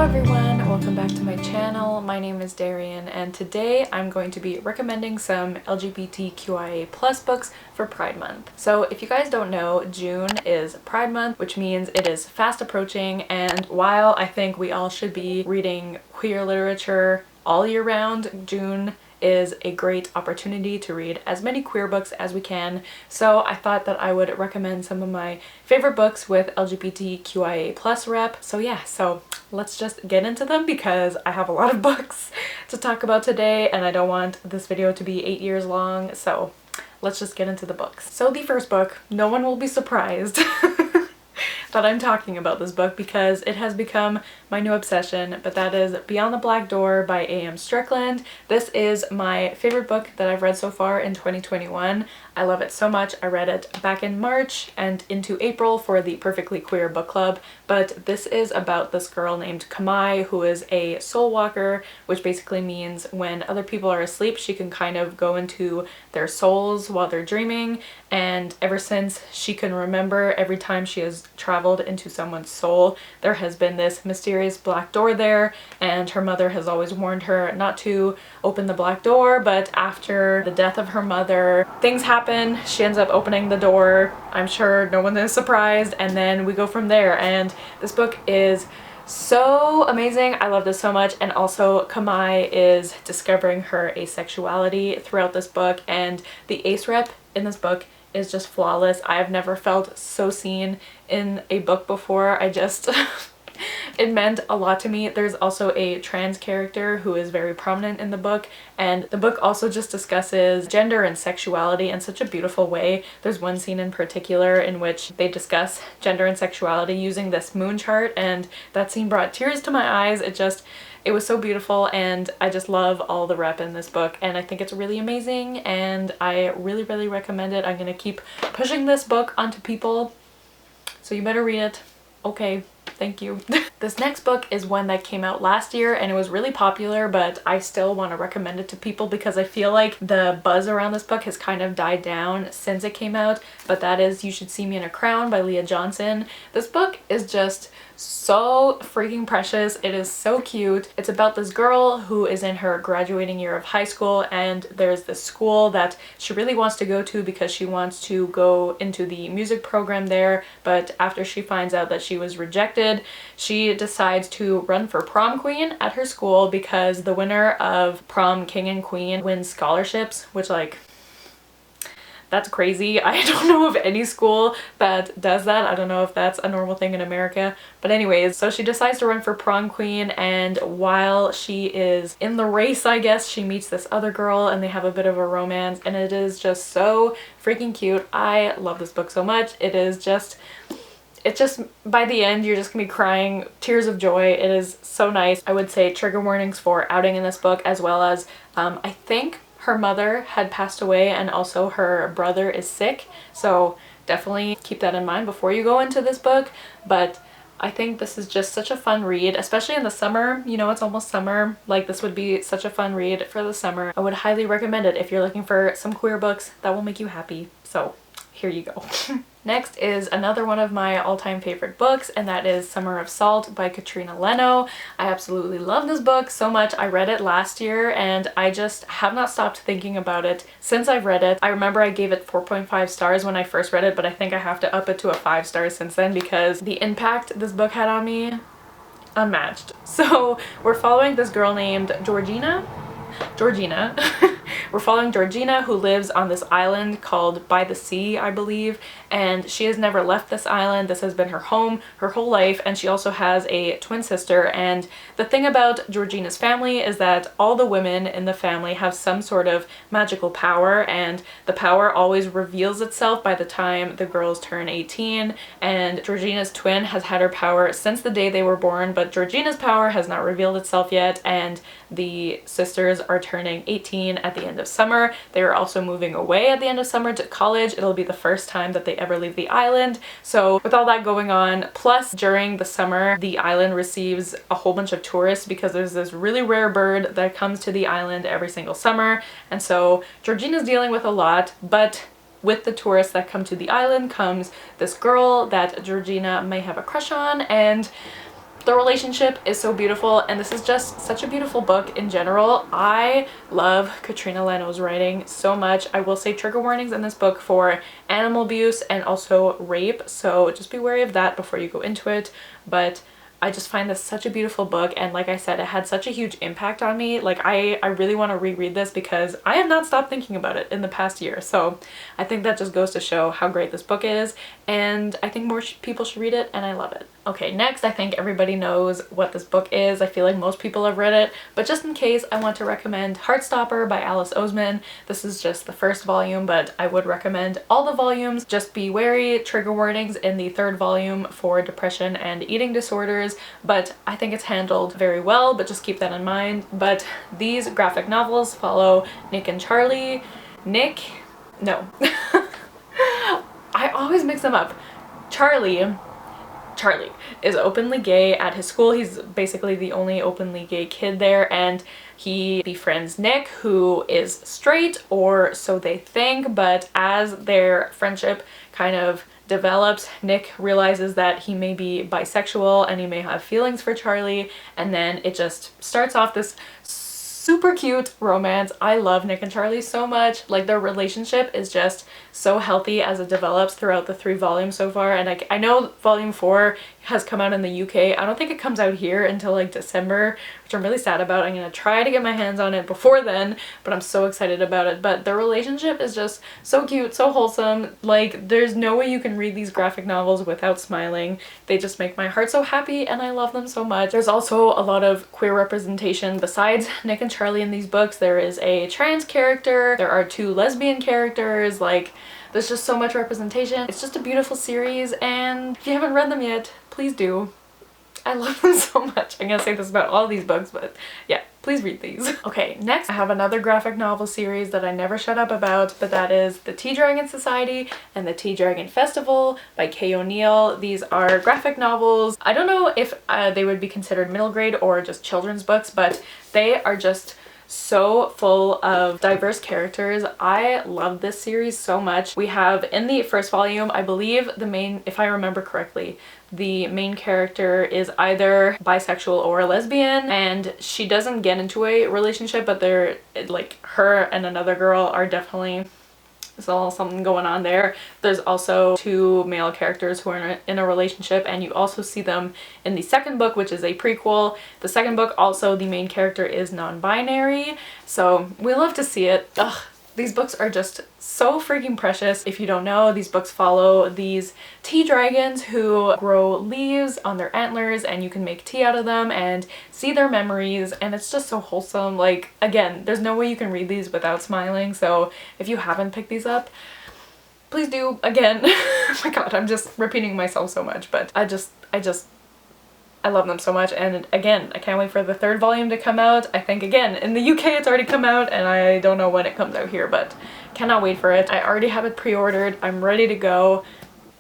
everyone, welcome back to my channel. My name is Darian and today I'm going to be recommending some LGBTQIA+ books for Pride Month. So if you guys don't know, June is Pride Month, which means it is fast approaching, and while I think we all should be reading queer literature all year round, June is a great opportunity to read as many queer books as we can. So I thought that I would recommend some of my favorite books with LGBTQIA+ rep. So yeah, so let's just get into them because I have a lot of books to talk about today and I don't want this video to be 8 years long. So let's just get into the books. So the first book, no one will be surprised that I'm talking about this book because it has become my new obsession, but that is Beyond the Black Door by A.M. Strickland. This is my favorite book that I've read so far in 2021. I love it so much. I read it back in March and into April for the Perfectly Queer book club, but this is about this girl named Kamai who is a soul walker, which basically means when other people are asleep she can kind of go into their souls while they're dreaming, and ever since she can remember, every time she has traveled into someone's soul, there has been this mysterious black door there, and her mother has always warned her not to open the black door, but after the death of her mother, things happen. She ends up opening the door. I'm sure no one is surprised, and then we go from there, and this book is so amazing. I love this so much. And also Kamai is discovering her asexuality throughout this book, and the ace rep in this book is just flawless. I have never felt so seen in a book before. I just it meant a lot to me. There's also a trans character who is very prominent in the book, and the book also just discusses gender and sexuality in such a beautiful way. There's one scene in particular in which they discuss gender and sexuality using this moon chart, and that scene brought tears to my eyes. It was so beautiful, and I just love all the rep in this book, and I think it's really amazing, and I really recommend it. I'm gonna keep pushing this book onto people, so you better read it. Okay. Thank you. This next book is one that came out last year and it was really popular, but I still want to recommend it to people because I feel like the buzz around this book has kind of died down since it came out, but that is You Should See Me in a Crown by Leah Johnson. This book is just so freaking precious. It is so cute. It's about this girl who is in her graduating year of high school, and there's this school that she really wants to go to because she wants to go into the music program there, but after she finds out that she was rejected, she decides to run for prom queen at her school because the winner of prom king and queen wins scholarships, which, like, that's crazy. I don't know of any school that does that. I don't know if that's a normal thing in America. But anyways, so she decides to run for prom queen, and while she is in the race, I guess, she meets this other girl and they have a bit of a romance, and it is just so freaking cute. I love this book so much. It's just by the end you're just gonna be crying tears of joy. It is so nice. I would say trigger warnings for outing in this book, as well as I think her mother had passed away and also her brother is sick, so definitely keep that in mind before you go into this book. But I think this is just such a fun read, especially in the summer. You know, it's almost summer. Like, this would be such a fun read for the summer. I would highly recommend it if you're looking for some queer books that will make you happy. So here you go. Next is another one of my all-time favorite books, and that is Summer of Salt by Katrina Leno. I absolutely love this book so much. I read it last year and I just have not stopped thinking about it since I've read it. I remember I gave it 4.5 stars when I first read it, but I think I have to up it to a 5 stars since then because the impact this book had on me, unmatched. So we're following this girl named Georgina. We're following Georgina, who lives on this island called By the Sea, I believe, and she has never left this island. This has been her home her whole life, and she also has a twin sister. And the thing about Georgina's family is that all the women in the family have some sort of magical power, and the power always reveals itself by the time the girls turn 18, and Georgina's twin has had her power since the day they were born, but Georgina's power has not revealed itself yet, and the sisters are turning 18 at the end of summer. They are also moving away at the end of summer to college. It'll be the first time that they ever leave the island. So with all that going on, plus during the summer, the island receives a whole bunch of tourists because there's this really rare bird that comes to the island every single summer. And so Georgina's dealing with a lot, but with the tourists that come to the island comes this girl that Georgina may have a crush on, and The relationship is so beautiful, and this is just such a beautiful book in general. I love Katrina Lano's writing so much. I will say trigger warnings in this book for animal abuse and also rape, so just be wary of that before you go into it. But I just find this such a beautiful book, and like I said, it had such a huge impact on me. Like I really want to reread this because I have not stopped thinking about it in the past year. So I think that just goes to show how great this book is, and I think more people should read it, and I love it. Okay, next, I think everybody knows what this book is. I feel like most people have read it, but just in case, I want to recommend Heartstopper by Alice Oseman. This is just the first volume, but I would recommend all the volumes. Just be wary, trigger warnings in the third volume for depression and eating disorders, but I think it's handled very well, but just keep that in mind. But these graphic novels follow Nick and Charlie. Nick? No. I always mix them up. Charlie is openly gay at his school. He's basically the only openly gay kid there, and he befriends Nick, who is straight, or so they think, but as their friendship kind of develops, Nick realizes that he may be bisexual and he may have feelings for Charlie, and then it just starts off this super cute romance. I love Nick and Charlie so much. Like, their relationship is just so healthy as it develops throughout the 3 volumes so far, and I know volume 4 has come out in the UK. I don't think it comes out here until like December, which I'm really sad about. I'm gonna try to get my hands on it before then, but I'm so excited about it. But their relationship is just so cute, so wholesome. Like, there's no way you can read these graphic novels without smiling. They just make my heart so happy, and I love them so much. There's also a lot of queer representation besides Nick and Charlie in these books. There is a trans character, there are 2 lesbian characters, like, there's just so much representation. It's just a beautiful series, and if you haven't read them yet, please do. I love them so much. I'm gonna say this about all these books, but yeah, please read these. Okay, next I have another graphic novel series that I never shut up about, but that is The Tea Dragon Society and The Tea Dragon Festival by Kay O'Neill. These are graphic novels. I don't know if they would be considered middle grade or just children's books, but they are just so full of diverse characters. I love this series so much. We have in the first volume, I believe the main, if I remember correctly, the main character is either bisexual or a lesbian, and she doesn't get into a relationship, but they're like, her and another girl are definitely, there's all something going on there. There's also 2 male characters who are in a relationship, and you also see them in the second book, which is a prequel. The second book, also, the main character is non-binary, so we love to see it. Ugh. These books are just so freaking precious. If you don't know, these books follow these tea dragons who grow leaves on their antlers, and you can make tea out of them and see their memories, and it's just so wholesome. Like, again, there's no way you can read these without smiling, so if you haven't picked these up, please do. Again, oh my god, I'm just repeating myself so much, but I love them so much, and again, I can't wait for the 3rd volume to come out. I think, again, in the UK it's already come out, and I don't know when it comes out here, but cannot wait for it. I already have it pre-ordered. I'm ready to go.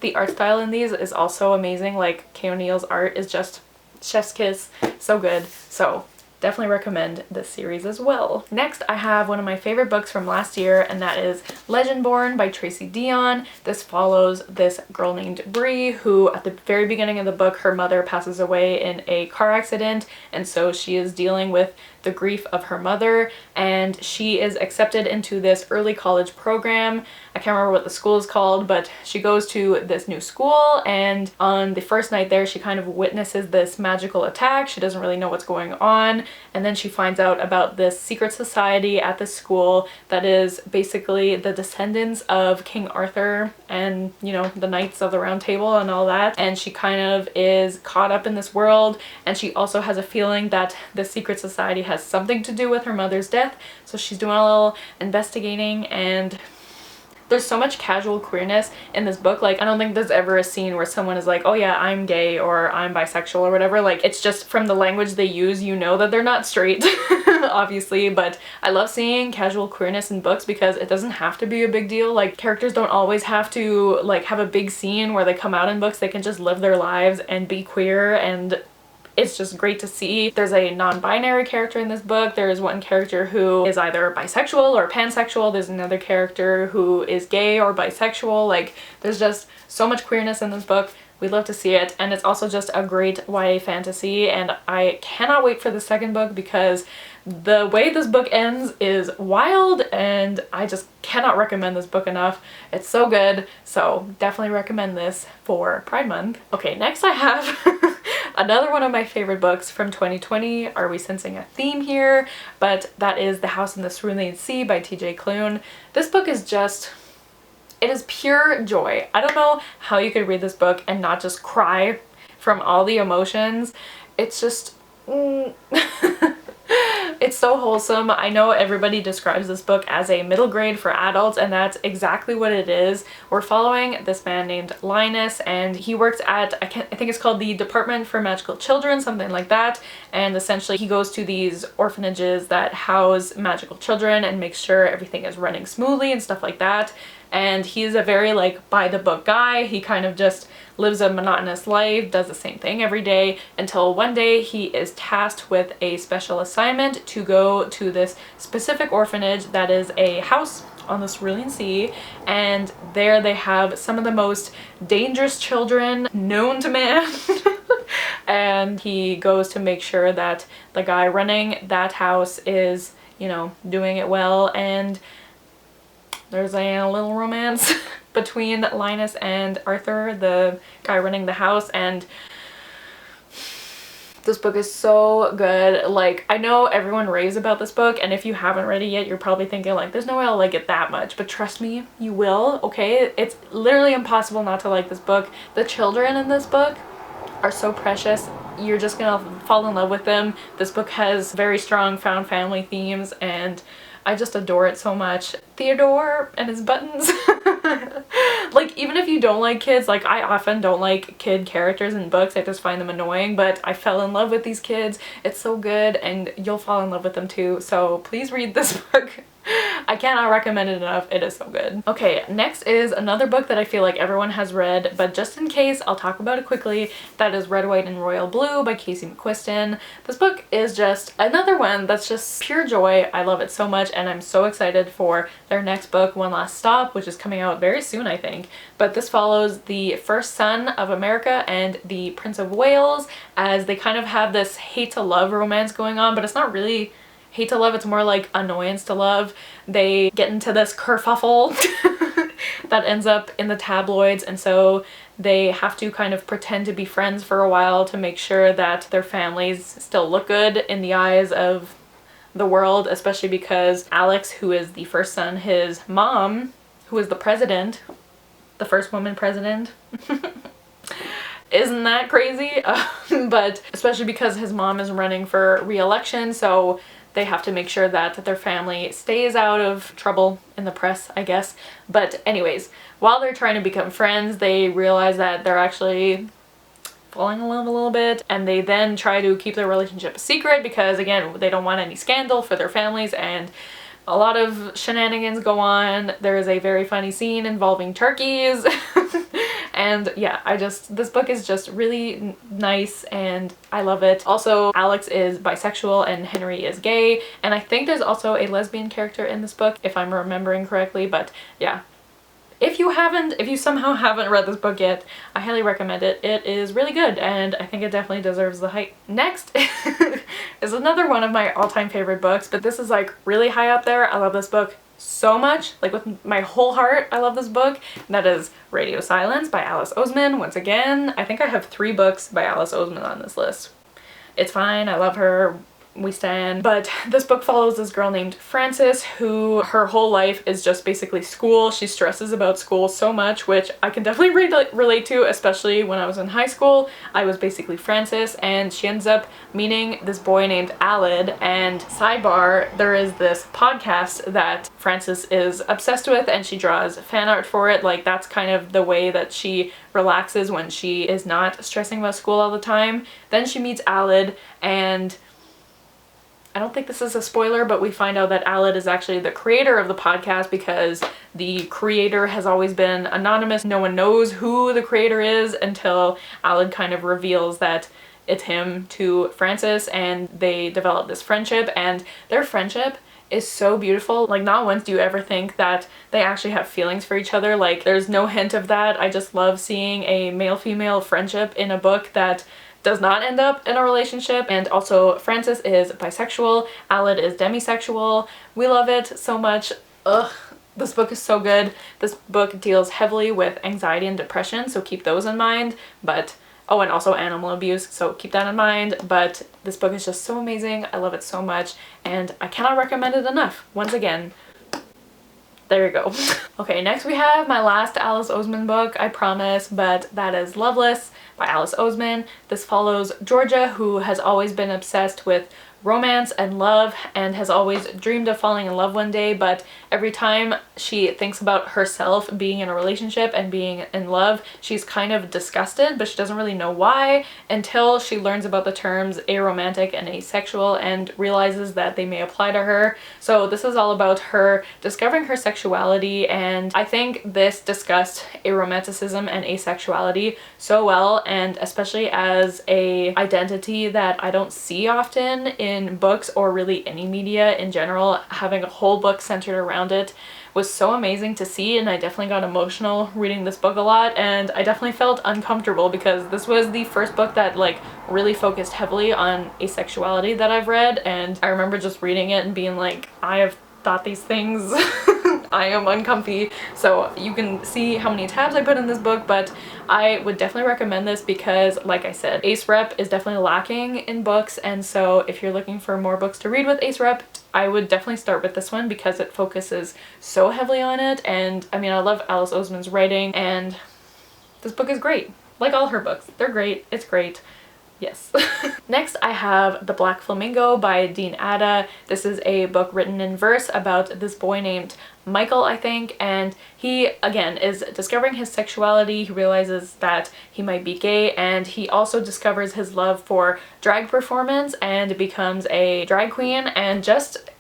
The art style in these is also amazing. Like, Kay O'Neill's art is just chef's kiss. So good. So definitely recommend this series as well. Next, I have one of my favorite books from last year, and that is Legendborn by Tracy Deonn. This follows this girl named Bree, who at the very beginning of the book, her mother passes away in a car accident, and so she is dealing with the grief of her mother, and she is accepted into this early college program. I can't remember what the school is called, but she goes to this new school, and on the first night there, she kind of witnesses this magical attack. She doesn't really know what's going on, and then she finds out about this secret society at the school that is basically the descendants of King Arthur and, you know, the Knights of the Round Table and all that, and she kind of is caught up in this world, and she also has a feeling that the secret society has something to do with her mother's death, so she's doing a little investigating, and there's so much casual queerness in this book. Like, I don't think there's ever a scene where someone is like, oh yeah, I'm gay or I'm bisexual or whatever. Like, it's just from the language they use, you know that they're not straight, obviously, but I love seeing casual queerness in books because it doesn't have to be a big deal. Like, characters don't always have to, like, have a big scene where they come out in books. They can just live their lives and be queer, and it's just great to see. There's a non-binary character in this book. There is one character who is either bisexual or pansexual. There's another character who is gay or bisexual. Like, there's just so much queerness in this book. we'd love to see it. And it's also just a great YA fantasy, and I cannot wait for the second book because the way this book ends is wild, and I just cannot recommend this book enough. It's so good, so definitely recommend this for Pride Month. Okay, next I have another one of my favorite books from 2020. Are we sensing a theme here? But that is The House in the Cerulean Sea by TJ Klune. This book is just, it is pure joy. I don't know how you could read this book and not just cry from all the emotions. It's just it's so wholesome. I know everybody describes this book as a middle grade for adults, and that's exactly what it is. We're following this man named Linus, and he works at, I think it's called the Department for Magical Children, something like that. And essentially he goes to these orphanages that house magical children and makes sure everything is running smoothly and stuff like that. And he's a very like by the book guy. He kind of just lives a monotonous life, does the same thing every day, until one day he is tasked with a special assignment to go to this specific orphanage that is a house on the Cerulean Sea, and there they have some of the most dangerous children known to man. And he goes to make sure that the guy running that house is, you know, doing it well, and there's a little romance between Linus and Arthur, the guy running the house, and this book is so good. Like, I know everyone raves about this book, and if you haven't read it yet, you're probably thinking like, there's no way I'll like it that much, but trust me, you will, okay? It's literally impossible not to like this book. The children in this book are so precious. You're just gonna fall in love with them. This book has very strong found family themes, and I just adore it so much. Theodore and his buttons. Like, even if you don't like kids, like I often don't like kid characters in books, I just find them annoying, but I fell in love with these kids. It's so good, and you'll fall in love with them too, so please read this book. I cannot recommend it enough. It is so good. Okay, next is another book that I feel like everyone has read, but just in case, I'll talk about it quickly. That is Red, White, and Royal Blue by Casey McQuiston. This book is just another one that's just pure joy. I love it so much, and I'm so excited for their next book, One Last Stop, which is coming out very soon, I think. But this follows the first son of America and the Prince of Wales, as they kind of have this hate to love romance going on, but it's not really hate to love, it's more like annoyance to love. They get into this kerfuffle that ends up in the tabloids, and so they have to kind of pretend to be friends for a while to make sure that their families still look good in the eyes of the world, especially because Alex, who is the first son, his mom, who is the president, the first woman president, isn't that crazy? But especially because his mom is running for re-election, so they have to make sure that their family stays out of trouble in the press, I guess. But anyways, while they're trying to become friends, they realize that they're actually falling in love a little bit, and they then try to keep their relationship a secret because, again, they don't want any scandal for their families, and a lot of shenanigans go on. There is a very funny scene involving turkeys. And yeah, this book is just really nice, and I love it. Also, Alex is bisexual and Henry is gay, and I think there's also a lesbian character in this book, if I'm remembering correctly. But yeah, if you somehow haven't read this book yet, I highly recommend it. It is really good, and I think it definitely deserves the hype. Next is another one of my all-time favorite books, but this is like really high up there. I love this book so much, like with my whole heart. I love this book. That is Radio Silence by Alice Oseman. Once again, I think I have 3 books by Alice Oseman on this list. It's fine, I love her, we stan. But this book follows this girl named Frances, who her whole life is just basically school. She stresses about school so much, which I can definitely relate to, especially when I was in high school. I was basically Frances, and she ends up meeting this boy named Alid, and sidebar, there is this podcast that Frances is obsessed with, and she draws fan art for it. Like, that's kind of the way that she relaxes when she is not stressing about school all the time. Then she meets Alid, and I don't think this is a spoiler, but we find out that Alid is actually the creator of the podcast, because the creator has always been anonymous. No one knows who the creator is until Alid kind of reveals that it's him to Frances, and they develop this friendship, and their friendship is so beautiful. Like, not once do you ever think that they actually have feelings for each other. Like, there's no hint of that. I just love seeing a male-female friendship in a book that does not end up in a relationship. And also Francis is bisexual, Aled is demisexual. We love it so much. Ugh. This book is so good. This book deals heavily with anxiety and depression, so keep those in mind. But oh, and also animal abuse, so keep that in mind. But this book is just so amazing. I love it so much, and I cannot recommend it enough. Once again, there you go. Okay, next we have my last Alice Oseman book, I promise, but that is Loveless by Alice Oseman. This follows Georgia, who has always been obsessed with romance and love and has always dreamed of falling in love one day, but every time she thinks about herself being in a relationship and being in love, she's kind of disgusted, but she doesn't really know why until she learns about the terms aromantic and asexual and realizes that they may apply to her. So this is all about her discovering her sexuality, and I think this discussed aromanticism and asexuality so well, and especially as a identity that I don't see often in books or really any media in general. Having a whole book centered around it was so amazing to see, and I definitely got emotional reading this book a lot, and I definitely felt uncomfortable because this was the first book that like really focused heavily on asexuality that I've read, and I remember just reading it and being like, I have thought these things. I am uncomfy. So you can see how many tabs I put in this book, but I would definitely recommend this because, like I said, ace rep is definitely lacking in books, and so if you're looking for more books to read with ace rep, I would definitely start with this one because it focuses so heavily on it. And I mean, I love Alice Oseman's writing, and this book is great. Like all her books, they're great. It's great. Yes. Next I have The Black Flamingo by Dean Atta. This is a book written in verse about this boy named Michael, I think, and he again is discovering his sexuality. He realizes that he might be gay, and he also discovers his love for drag performance and becomes a drag queen, and just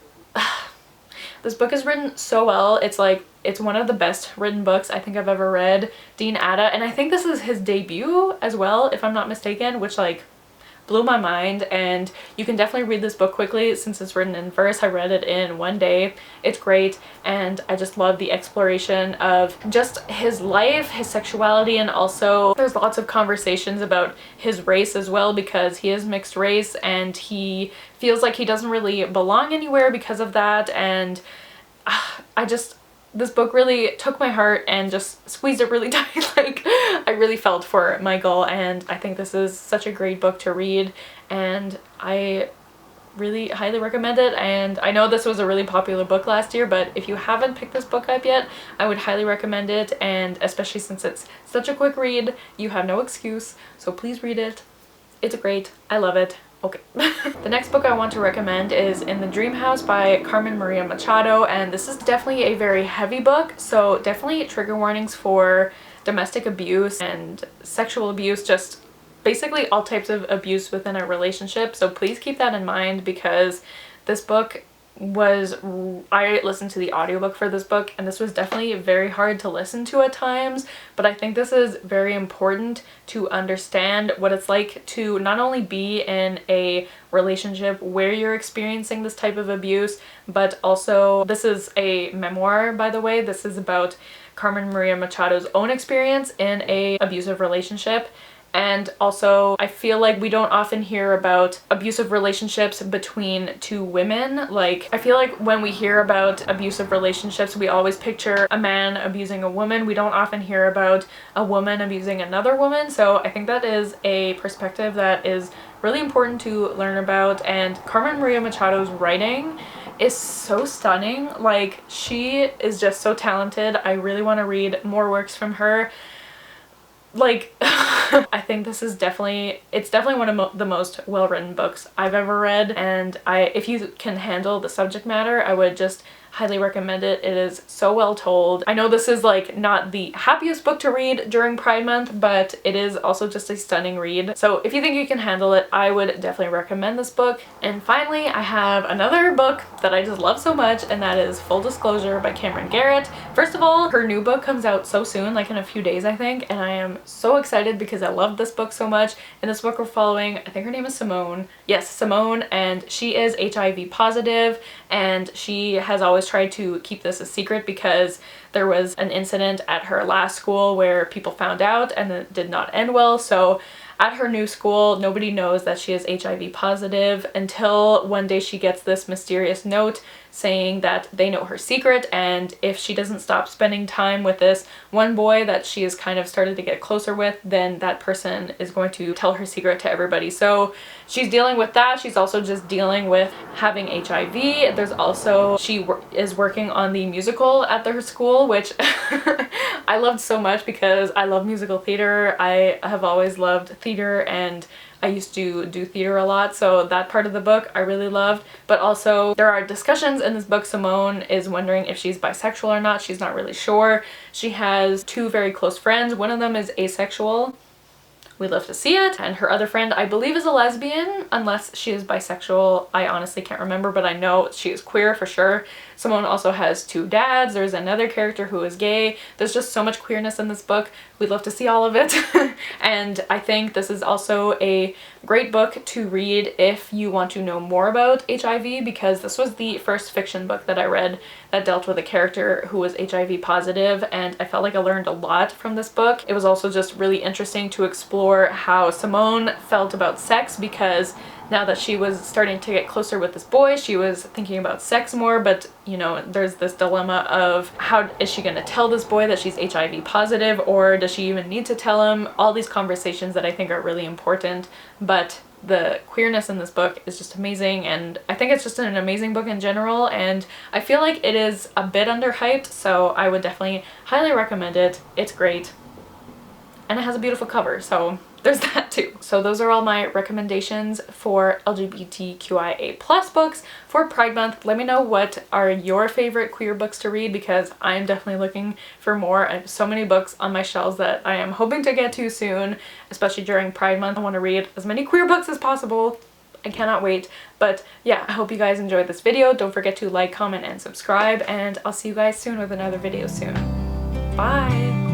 this book is written so well. It's like, it's one of the best written books I think I've ever read. Dean Atta, and I think this is his debut as well, if I'm not mistaken, which like blew my mind. And you can definitely read this book quickly since it's written in verse. I read it in one day. It's great, and I just love the exploration of just his life, his sexuality, and also there's lots of conversations about his race as well because he is mixed race and he feels like he doesn't really belong anywhere because of that. And this book really took my heart and just squeezed it really tight. Like, I really felt for Michael, and I think this is such a great book to read, and I really highly recommend it. And I know this was a really popular book last year, but if you haven't picked this book up yet, I would highly recommend it, and especially since it's such a quick read, you have no excuse, so please read it. It's great. I love it. Okay. The next book I want to recommend is In the Dream House by Carmen Maria Machado, and this is definitely a very heavy book, so definitely trigger warnings for domestic abuse and sexual abuse, just basically all types of abuse within a relationship. So please keep that in mind because this book I listened to the audiobook for this book, and this was definitely very hard to listen to at times, but I think this is very important to understand what it's like to not only be in a relationship where you're experiencing this type of abuse, but also, this is a memoir, by the way. This is about Carmen Maria Machado's own experience in a abusive relationship. And also, I feel like we don't often hear about abusive relationships between two women. Like, I feel like when we hear about abusive relationships, we always picture a man abusing a woman. We don't often hear about a woman abusing another woman. So I think that is a perspective that is really important to learn about. And Carmen Maria Machado's writing is so stunning. Like, she is just so talented. I really want to read more works from her. Like, I think this is definitely one of the most well-written books I've ever read, and if you can handle the subject matter, I would just highly recommend it. It is so well told. I know this is like not the happiest book to read during Pride Month, but it is also just a stunning read. So if you think you can handle it, I would definitely recommend this book. And finally, I have another book that I just love so much, and that is Full Disclosure by Cameron Garrett. First of all, her new book comes out so soon, like in a few days I think, and I am so excited because I love this book so much. In this book we're following, I think her name is Simone. Yes, Simone, and she is HIV positive, and she has always tried to keep this a secret because there was an incident at her last school where people found out and it did not end well. So at her new school, nobody knows that she is HIV positive until one day she gets this mysterious note saying that they know her secret, and if she doesn't stop spending time with this one boy that she has kind of started to get closer with, then that person is going to tell her secret to everybody. So she's dealing with that. She's also just dealing with having HIV. There's also, she is working on the musical at her school, which I loved so much because I love musical theater. I have always loved theater, and I used to do theater a lot, so that part of the book I really loved. But also there are discussions in this book. Simone is wondering if she's bisexual or not. She's not really sure. She has two very close friends. One of them is asexual. We love to see it. And her other friend, I believe, is a lesbian, unless she is bisexual. I honestly can't remember, but I know she is queer for sure. Simone also has two dads. There's another character who is gay. There's just so much queerness in this book. We'd love to see all of it. And I think this is also a great book to read if you want to know more about HIV, because this was the first fiction book that I read that dealt with a character who was HIV positive, and I felt like I learned a lot from this book. It was also just really interesting to explore how Simone felt about sex, because now that she was starting to get closer with this boy, she was thinking about sex more, but you know, there's this dilemma of how is she going to tell this boy that she's HIV positive, or does she even need to tell him? All these conversations that I think are really important, but the queerness in this book is just amazing, and I think it's just an amazing book in general, and I feel like it is a bit underhyped, so I would definitely highly recommend it. It's great, and it has a beautiful cover, so there's that too. So those are all my recommendations for LGBTQIA+ books for Pride Month. Let me know what are your favorite queer books to read, because I'm definitely looking for more. I have so many books on my shelves that I am hoping to get to soon, especially during Pride Month. I want to read as many queer books as possible. I cannot wait. But yeah, I hope you guys enjoyed this video. Don't forget to like, comment, and subscribe, and I'll see you guys soon with another video soon. Bye!